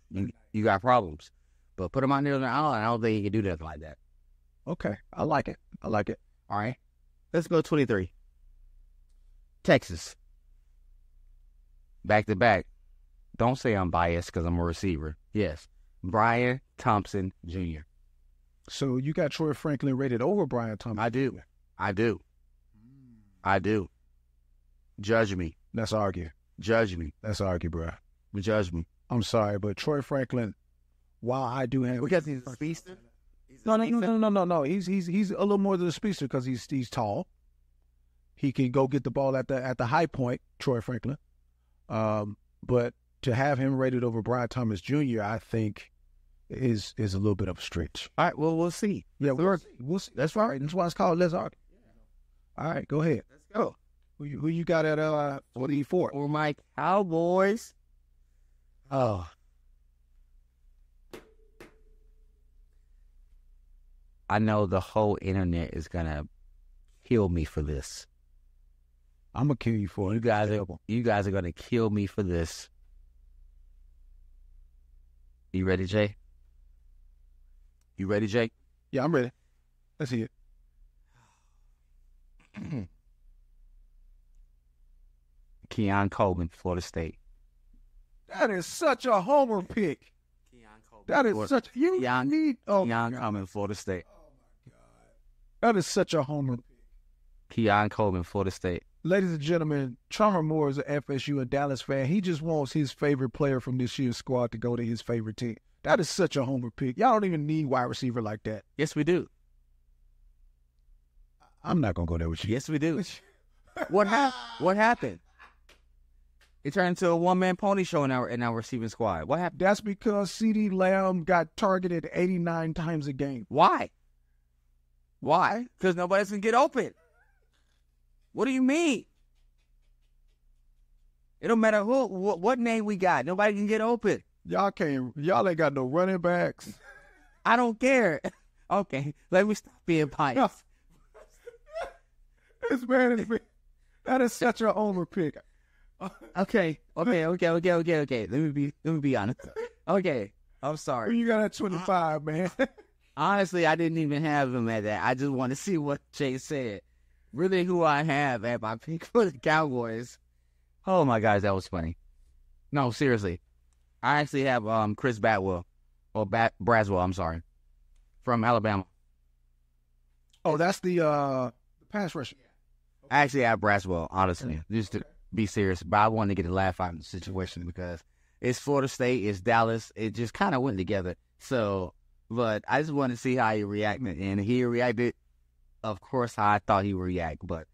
you got problems. But put him out there on the island, I don't think he can do nothing like that. Okay, I like it. All right, let's go 23. Texas. Back to back. Don't say I'm biased because I'm a receiver. Yes. Brian Thompson Jr. So you got Troy Franklin rated over Brian Thompson? I do. Judge me. Let's argue. Judge me. Let's argue, bro. Judge me. I'm sorry, but Troy Franklin, while I do have... Because he's a speedster? No. He's a little more than a speedster because he's tall. He can go get the ball at the high point, Troy Franklin. But to have him rated over Brian Thomas Jr., I think is a little bit of a stretch. All right, well, we'll see. Yeah, we'll see. That's right. That's why it's called Let's Argue. All right, go ahead. Let's go. Who you got at 44? For my Cowboys. Oh. I know the whole internet is gonna kill me for this. I'm gonna kill you for it. You guys are gonna kill me for this. You ready, Jay? You ready, Jay? Yeah, I'm ready. Let's see it. Keon Coleman, Florida State. That is such a homer pick. That is such you need. Oh, Keon Coleman, Florida State. Oh my God, that is such a homer pick. Keon Coleman, Florida State. Ladies and gentlemen, Charmer'S is an FSU and Dallas fan. He just wants his favorite player from this year's squad to go to his favorite team. That is such a homer pick. Y'all don't even need wide receiver like that. Yes, we do. I'm not gonna go there with you. Yes, we do. What happened? It turned into a one-man pony show in our receiving squad. What happened? That's because CeeDee Lamb got targeted 89 times a game. Why? Because nobody's going to get open. What do you mean? It don't matter what name we got. Nobody can get open. Y'all ain't got no running backs. I don't care. Okay, let me stop being biased. That is such a homer pick. Okay. Let me be honest. Okay, I'm sorry. You got at 25, man. Honestly, I didn't even have him at that. I just want to see what Jay said. Really, who I have at my pick for the Cowboys. Oh my gosh, that was funny. No, seriously, I actually have Chris Braswell, I'm sorry, from Alabama. Oh, that's the pass rusher. I actually have Braswell, honestly, just to be serious. But I wanted to get a laugh out of the situation because it's Florida State, it's Dallas. It just kind of went together. So, but I just wanted to see how he reacted. And he reacted, of course, how I thought he would react. But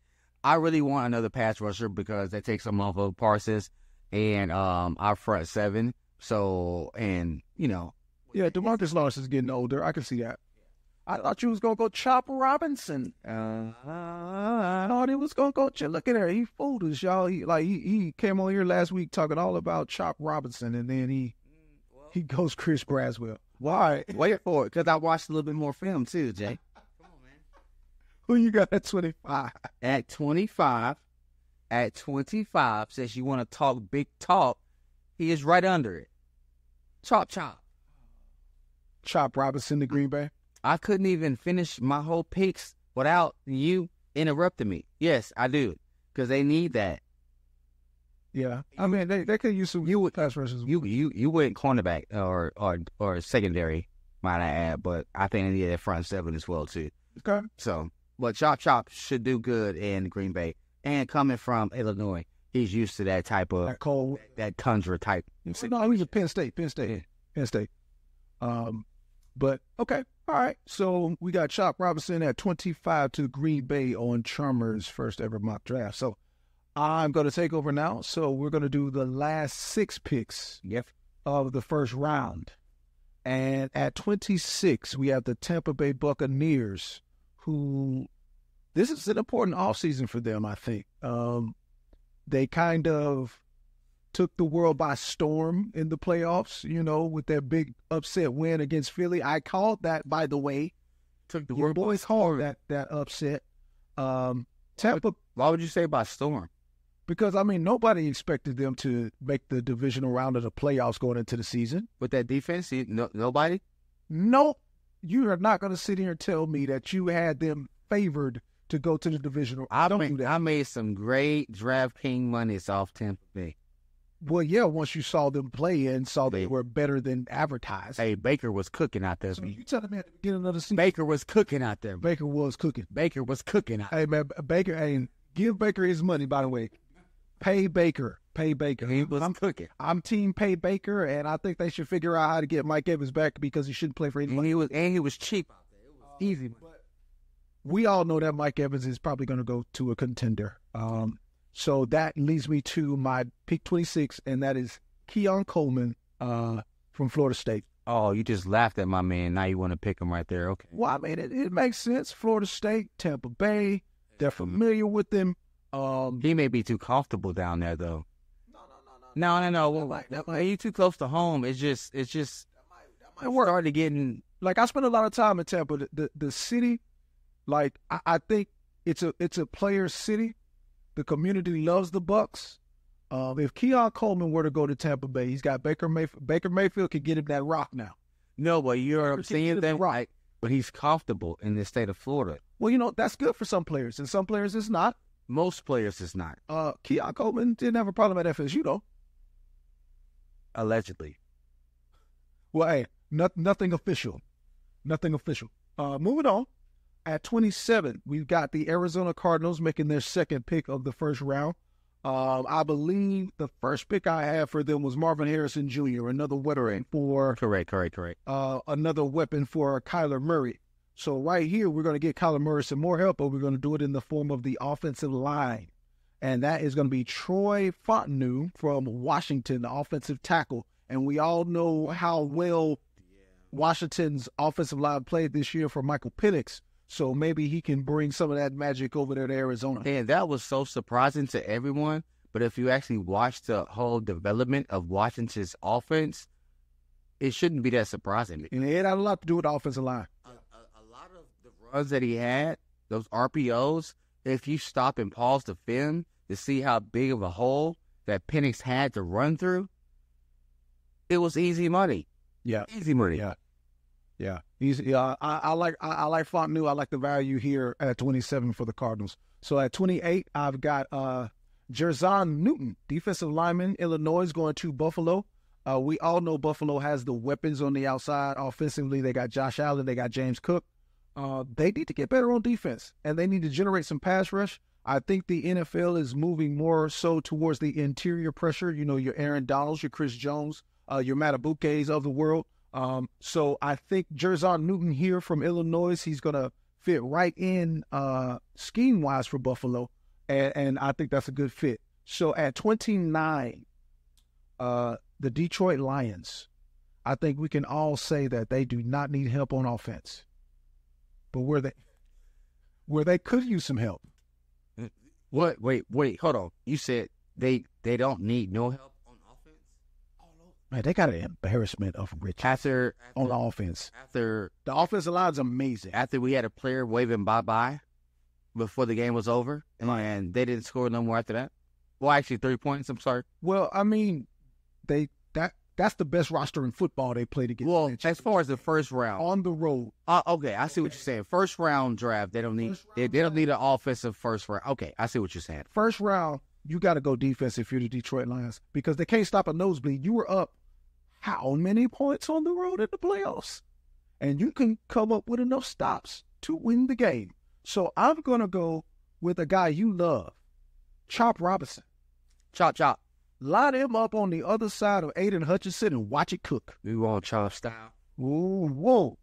I really want another pass rusher because that takes some off of Parsons and our front seven. So, and, you know. Yeah, DeMarcus Lawrence is getting older. I can see that. I thought you was going to go Chop Robinson. I thought he was going to go. Look at her. He fooled us, y'all. He came on here last week talking all about Chop Robinson, and then he goes Chris Braswell. Why? Wait for it, because I watched a little bit more film, too, Jay. Come on, man. Who you got at 25? At 25, since you want to talk big talk, he is right under it. Chop. Chop Robinson to Green Bay? I couldn't even finish my whole picks without you interrupting me. Yes, I do, because they need that. Yeah, I mean they could use some pass rushers. You went cornerback or secondary, might I add, but I think they need that front seven as well too. Okay. So, but Chop should do good in Green Bay, and coming from Illinois, he's used to that type of that tundra type. No, he's a Penn State. But okay. All right, so we got Chop Robinson at 25 to Green Bay on Charmer'S first ever mock draft. So I'm going to take over now. So we're going to do the last 6 picks of the first round. And at 26, we have the Tampa Bay Buccaneers, who this is an important offseason for them, I think. They kind of took the world by storm in the playoffs, you know, with that big upset win against Philly. I called that, by the way. Took the Your boys called that upset. Tampa. Why would you say by storm? Because, I mean, nobody expected them to make the divisional round of the playoffs going into the season. With that defense, nobody? Nope. You are not going to sit here and tell me that you had them favored to go to the divisional. Do that. I made some great DraftKings monies off Tampa Bay. Well, yeah, once you saw them play and saw they were better than advertised. Hey, Baker was cooking out there. So you telling me at the beginning of the season? Baker was cooking out there. Baker was cooking. Hey, man, Baker, give Baker his money, by the way. Pay Baker. He was cooking. I'm team pay Baker, and I think they should figure out how to get Mike Evans back because he shouldn't play for anybody. And he was cheap out there. It was easy. But we all know that Mike Evans is probably going to go to a contender. So that leads me to my pick 26, and that is Keon Coleman from Florida State. Oh, you just laughed at my man. Now you want to pick him right there. Okay. Well, I mean, it makes sense. Florida State, Tampa Bay, they're familiar with them. He may be too comfortable down there, though. No. Well, are you too close to home? It's just. That might work. Started getting like I spent a lot of time in Tampa. The city, like I think it's a player's city. The community loves the Bucks. If Keon Coleman were to go to Tampa Bay, he's got Baker Mayfield. Baker Mayfield could get him that rock now. No, but you're saying that right. But he's comfortable in the state of Florida. Well, that's good for some players, and some players it's not. Most players is not. Keon Coleman didn't have a problem at FSU, though. Allegedly. Well, hey, nothing official. Nothing official. Moving on. At 27, we've got the Arizona Cardinals making their second pick of the first round. I believe the first pick I had for them was Marvin Harrison Jr., another veteran for... Correct. Another weapon for Kyler Murray. So right here, we're going to get Kyler Murray some more help, but we're going to do it in the form of the offensive line. And that is going to be Troy Fontenot from Washington, the offensive tackle. And we all know how well Washington's offensive line played this year for Michael Penix. So maybe he can bring some of that magic over there to Arizona. And that was so surprising to everyone. But if you actually watch the whole development of Washington's offense, it shouldn't be that surprising. And it had a lot to do with the offensive line. A lot of the runs that he had, those RPOs, if you stop and pause the film to see how big of a hole that Penix had to run through, it was easy money. Yeah. Easy money. Yeah. I like Fontenot. I like the value here at 27 for the Cardinals. So at 28, I've got Jerzon Newton, defensive lineman, Illinois, going to Buffalo. We all know Buffalo has the weapons on the outside. Offensively, they got Josh Allen, they got James Cook. They need to get better on defense, and they need to generate some pass rush. I think the NFL is moving more so towards the interior pressure. Your Aaron Donalds, your Chris Jones, your Matabukes of the world. So I think Jerzon Newton here from Illinois, he's going to fit right in scheme-wise for Buffalo, and I think that's a good fit. So at 29, the Detroit Lions, I think we can all say that they do not need help on offense. But where they could use some help. What? Wait, hold on. You said they don't need no help on offense? Man, they got an embarrassment of riches on the offense. After the offensive line's amazing. After we had a player waving bye-bye before the game was over, and they didn't score no more after that? Well, actually, 3 points, I'm sorry. Well, I mean, that's the best roster in football they played against. Well, as far as the first round. On the road. Okay, I see what you're saying. First round draft, they don't need an offensive first round. Okay, I see what you're saying. First round, you got to go defense if you're the Detroit Lions because they can't stop a nosebleed. You were up how many points on the road in the playoffs? And you can come up with enough stops to win the game. So I'm going to go with a guy you love, Chop Robinson. Chop. Line him up on the other side of Aiden Hutchinson and watch it cook. We want Chop style. Ooh, whoa.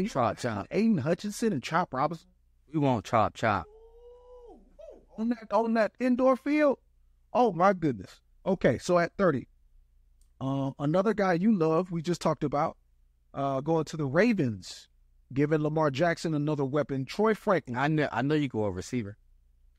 Chop. Aiden Hutchinson and Chop Robinson. We want Chop. On that indoor field? Oh, my goodness. Okay, so at 30, another guy you love, we just talked about, going to the Ravens, giving Lamar Jackson another weapon, Troy Franklin. I know you go a receiver.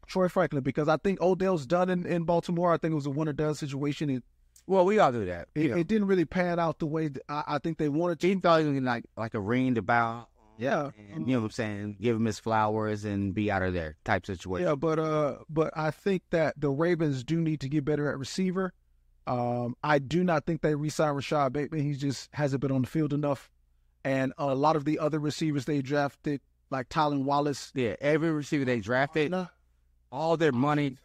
Troy Franklin, because I think Odell's done in Baltimore. I think it was a one-and-done situation. Well, we all do that. It didn't really pan out the way I think they wanted to. He thought he was going to like a ring to bow. Yeah. And, you know what I'm saying? Give him his flowers and be out of there type situation. Yeah, but I think that the Ravens do need to get better at receiver. I do not think they re-sign Rashad Bateman. He just hasn't been on the field enough. And a lot of the other receivers they drafted, like Tylan Wallace. Yeah, every receiver they drafted, all their money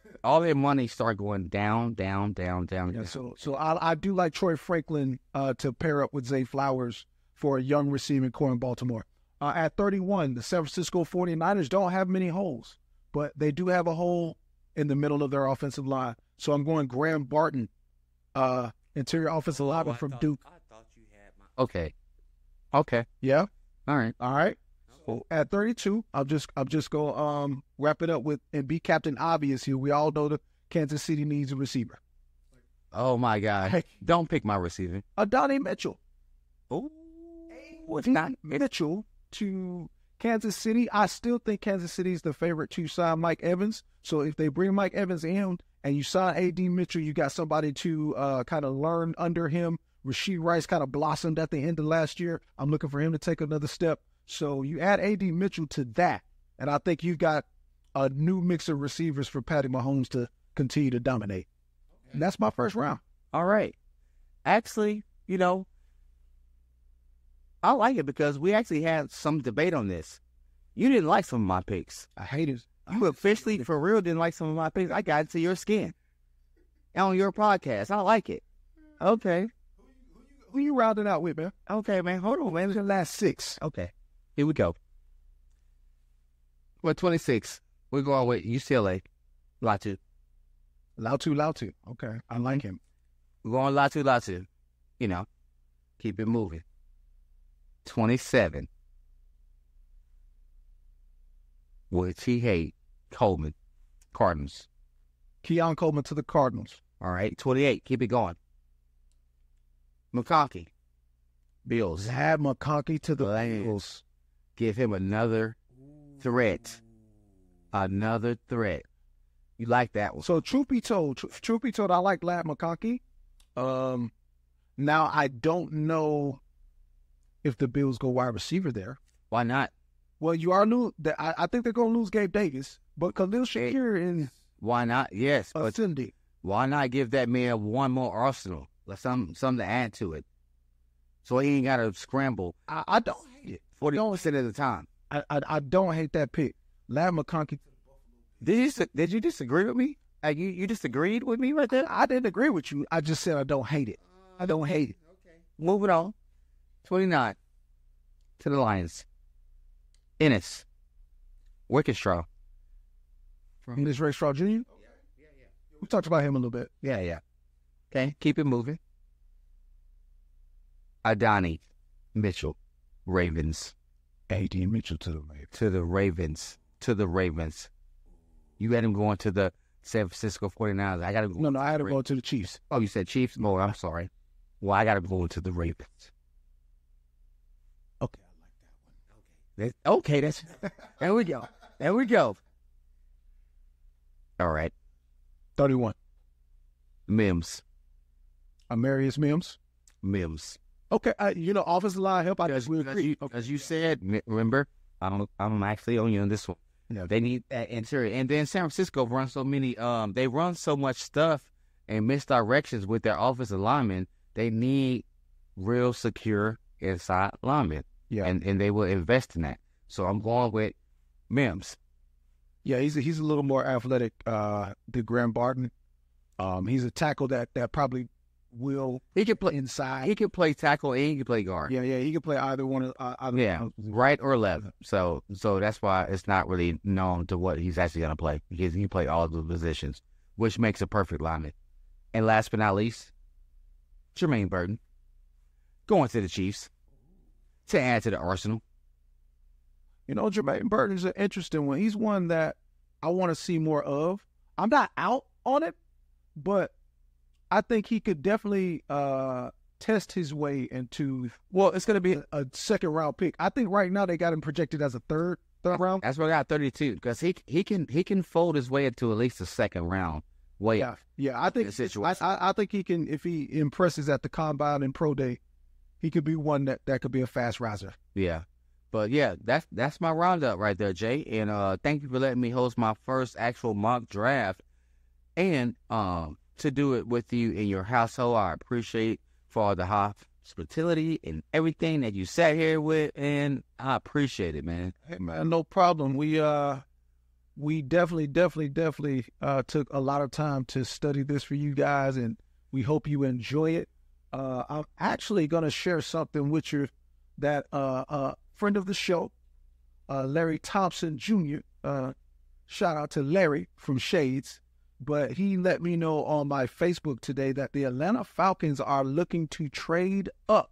started going down. Yeah, so I do like Troy Franklin to pair up with Zay Flowers for a young receiving core in Baltimore. At 31, the San Francisco 49ers don't have many holes, but they do have a hole in the middle of their offensive line. So I'm going Graham Barton, interior offensive lineman from Duke. I thought you had my... Okay. Yeah. All right. So at 32, I'll just go wrap it up with and be Captain Obvious here. We all know the Kansas City needs a receiver. Oh my God! Hey, don't pick my receiver. Adonai Mitchell. Oh, it's not Mitchell to Kansas City. I still think Kansas City is the favorite to sign Mike Evans. So if they bring Mike Evans in and you sign A.D. Mitchell, you got somebody to kind of learn under him Rashee Rice kind of blossomed at the end of last year. I'm looking for him to take another step. So you add A.D. Mitchell to that, and I think you've got a new mix of receivers for Patty Mahomes to continue to dominate. And that's my first round. All right. Actually, I like it because we actually had some debate on this. You didn't like some of my picks. I hate it. You officially, for real, didn't like some of my picks. I got into your skin on your podcast. I like it. Okay. Who you rounding out with, man? Okay, man. Hold on, man. The last 6. Okay. Here we go. Well, 26. We're going with UCLA. Latu. Latu. Okay. I like him. We're going Latu. Keep it moving. 27. Which he hate. Coleman. Cardinals. Keon Coleman to the Cardinals. All right. 28. Keep it going. McConkey. Bills. Zab McConkey to the Bills. Give him another threat. Another threat. You like that one? So truth be told, I like Lab McConkey. Now I don't know if the Bills go wide receiver there. Why not? Well, you are I think they're going to lose Gabe Davis, but Khalil Shakir is. Why not? Yes, but Cindy. Why not give that man one more arsenal? Like something to add to it, so he ain't got to scramble. I don't hate it 40% of the time. I don't hate that pick. Lab McConkey. Did you disagree with me? Like you disagreed with me right there? I didn't agree with you. I just said I don't hate it. I don't hate it. Okay. Moving on. 29 to the Lions. Ennis. Wickenshaw. Ennis Rakestraw Jr.? Yeah. We talked about him a little bit. Yeah. Okay, keep it moving. Adonai Mitchell. Ravens. A.D. Mitchell to the Ravens. To the Ravens. You had him going to the San Francisco 49ers. I got him. No, I had him going to the Chiefs. Oh, you said Chiefs? Oh, I'm sorry. Well, I got him going to the Ravens. Okay, I like that one. Okay, there we go. All right. 31. Mims. Amarius Mims. Okay, offensive line help. As you said, remember, I'm actually on you on this one. Yeah. They need that interior. And then San Francisco runs so many, they run so much stuff and misdirections with their offensive linemen. They need real secure inside linemen. Yeah. And they will invest in that. So I'm going with Mims. Yeah, he's a little more athletic than Graham Barton. He's a tackle that probably will. He can play inside. He can play tackle and he can play guard. Yeah, he can play either one. Right or left. So that's why it's not really known to what he's actually gonna play. He can play all of the positions, which makes a perfect lineman. And last but not least, Jermaine Burton going to the Chiefs to add to the arsenal. Jermaine Burton is an interesting one. He's one that I want to see more of. I'm not out on it, but I think he could definitely test his way into. Well, it's going to be a second round pick. I think right now they got him projected as a third round. That's why I got 32 because he can fold his way into at least a second round. Yeah. I think I think he can, if he impresses at the combine and pro day, he could be one that could be a fast riser. Yeah. But yeah, that's my roundup right there, Jay. And thank you for letting me host my first actual mock draft, and to do it with you in your household. I appreciate for all the hospitality and everything that you sat here with, and I appreciate it, man. Hey, man, no problem. We definitely took a lot of time to study this for you guys, and we hope you enjoy it. I'm actually gonna share something with you that friend of the show, Larry Thompson Jr. Shout out to Larry from Shades. But he let me know on my Facebook today that the Atlanta Falcons are looking to trade up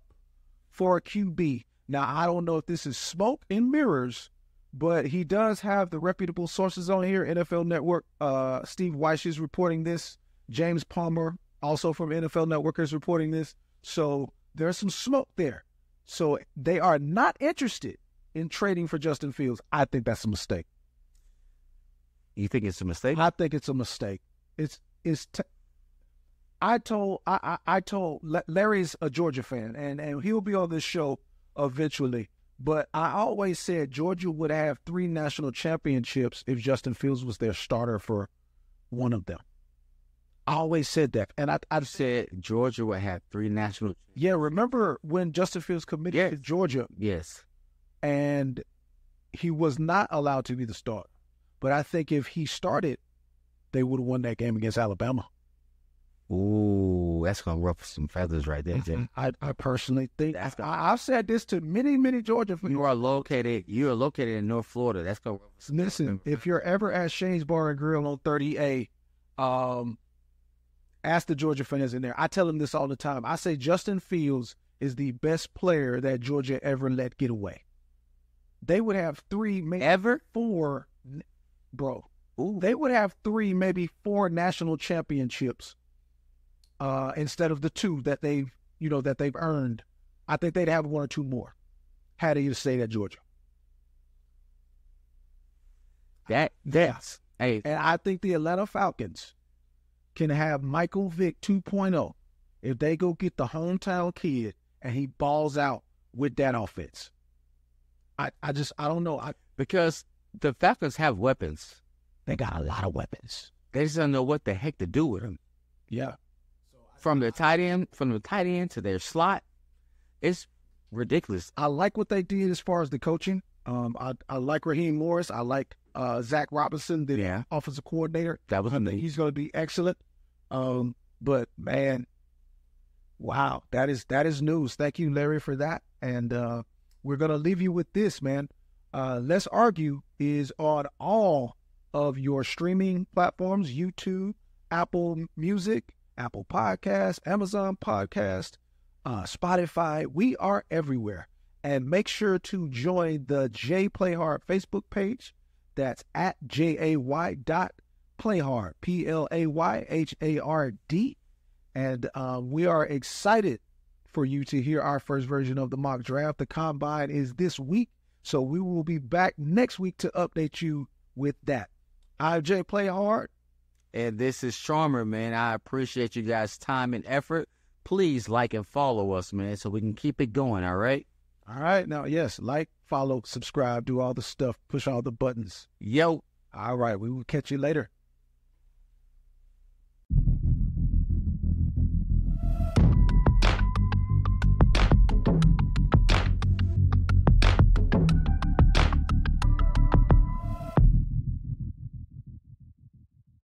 for a QB. Now, I don't know if this is smoke and mirrors, but he does have the reputable sources on here. NFL Network, Steve Weiss is reporting this. James Palmer, also from NFL Network, is reporting this. So there's some smoke there. So they are not interested in trading for Justin Fields. I think that's a mistake. You think it's a mistake? I think it's a mistake. I told Larry's a Georgia fan, and he'll be on this show eventually. But I always said Georgia would have 3 national championships if Justin Fields was their starter for one of them. I always said that, and I've said Georgia would have 3 national. Yeah, remember when Justin Fields committed to Georgia? Yes, and he was not allowed to be the starter. But I think if he started, they would have won that game against Alabama. Ooh, that's gonna ruffle some feathers right there, Jay. I personally think I've said this to many Georgia fans. You are located in North Florida. That's gonna ruffle some Listen, if you're ever at Shane's Bar and Grill on 30A, ask the Georgia fans in there. I tell them this all the time. I say Justin Fields is the best player that Georgia ever let get away. They would have 3, maybe 4, bro. Ooh. They would have 3, maybe 4 national championships. Instead of the 2 that they've earned. I think they'd have 1 or 2 more had he stayed at Georgia. That's and I think the Atlanta Falcons can have Michael Vick 2.0 if they go get the hometown kid and he balls out with that offense. I don't know. Because the Falcons have weapons. They got a lot of weapons. They just don't know what the heck to do with them. Yeah. From the tight end to their slot, it's ridiculous. I like what they did as far as the coaching. I like Raheem Morris. I like Zach Robinson, the offensive coordinator. That was amazing. He's going to be excellent. But man, wow, that is news. Thank you, Larry, for that. And we're going to leave you with this, man. Let's Argue is on all of your streaming platforms: YouTube, Apple Music, Apple Podcasts, Amazon Podcast, Spotify. We are everywhere. And make sure to join the J Playhard Facebook page. That's at JAY.Playhard, PLAYHARD. And we are excited for you to hear our first version of the mock draft. The combine is this week, so we will be back next week to update you with that. I'm J Playhard. And this is Charmer, man. I appreciate you guys' time and effort. Please like and follow us, man, so we can keep it going, all right? All right. Now, yes, like, follow, subscribe, do all the stuff, push all the buttons. Yo. All right. We will catch you later.